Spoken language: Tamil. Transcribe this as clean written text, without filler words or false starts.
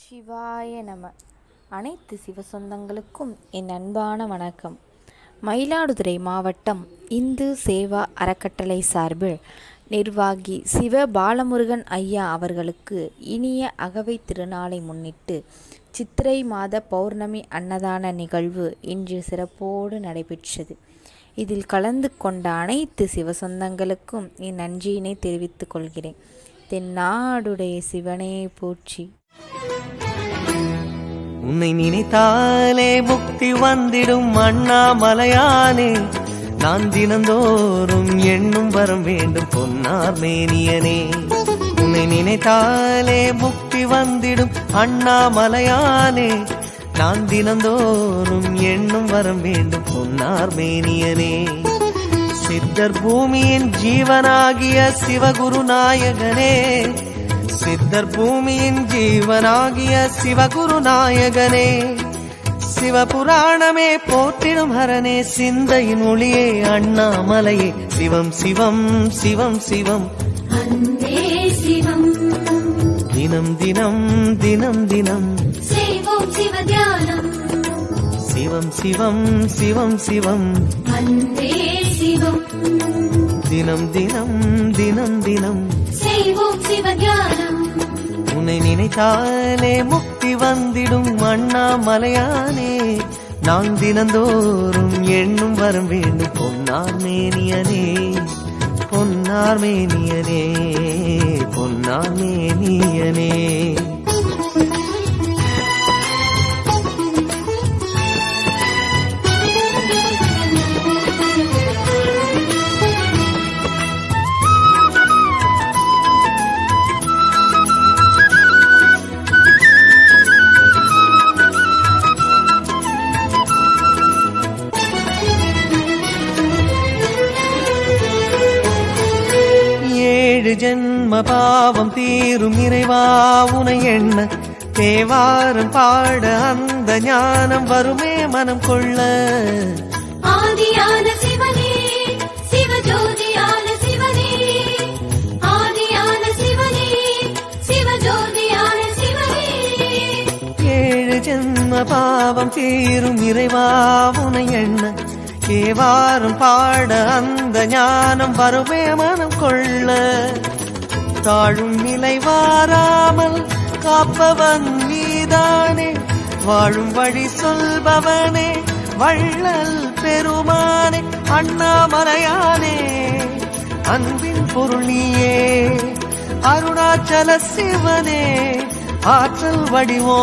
சிவாய நம. அனைத்து சிவசொந்தங்களுக்கும் என் அன்பான வணக்கம். மயிலாடுதுறை மாவட்டம் இந்து சேவா அறக்கட்டளை சார்பில் நிர்வாகி சிவ பாலமுருகன் ஐயா அவர்களுக்கு இனிய அகவை திருநாளை முன்னிட்டு சித்திரை மாத பௌர்ணமி அன்னதான நிகழ்வு இன்று சிறப்போடு நடைபெற்றது. இதில் கலந்து கொண்ட அனைத்து சிவசொந்தங்களுக்கும் என் நன்றியினை தெரிவித்துக் கொள்கிறேன். தென்னாடுடைய சிவனே போற்றி. உன்னை நினைத்தாலே முக்தி வந்திடும் அண்ணாமலையானே, நான் தினந்தோறும் எண்ணும் வரம் வேண்டும் பொன்னார் மேனியனே. உன்னை நினைத்தாலே முக்தி வந்திடும் அண்ணாமலையானே, நான் தினந்தோறும் எண்ணும் வரம் வேண்டும் பொன்னார் மேனியனே. சித்தர் பூமியின் ஜீவனாகிய சிவகுரு நாயகனே, சித்தர் பூமியின் ஜீவனாகிய சிவகுரு நாயகனே, சிவபுராணமே போற்றிடும் ஹரனே, சிந்தையின் ஒளியே அண்ணாமலையே, சிவம் சிவம் சிவம் சிவம் அன்பே சிவம், தினம் தினம் தினம் தினம் செய்வோம் சிவத்தியானம், சிவம் சிவம் சிவம் சிவம் அன்பே சிவம், தினம் தினம் தினம் தினம் செய்வோம் சிவத்தியானம். உன்னை நினைத்தாலே முக்தி வந்திடும் அண்ணாமலையானே, நான் தினந்தோறும் எண்ணும் வரம் வேண்டும் பொன்னார் மேனியனே, பொன்னார் மேனியனே, பொன்னார் மேனியனே. ஜென்ம பாவம் தீரும் இறைவா உனை எண்ண, தேவாரம் பாட அந்த ஞானம் வருமே மனம் கொள்ள. ஆதியான சிவனே, சிவஜோதியான சிவனே, ஆதியான சிவனே, சிவஜோதியான சிவனே. 7 ஜென்ம பாவம் தீரும் இறைவா உனை எண்ண, தேவாரம் பாட அந்த ஞானம் வருமே மனம் கொள்ள. தாழும் நிலை வாராமல் காப்பவன் நீதானே, வாழும் வழி சொல்பவனே வள்ளல் பெருமானே, அண்ணாமலையானே அன்பின் பொருள் நீயே, அருணாச்சல சிவனே ஆற்றல் வடிவோ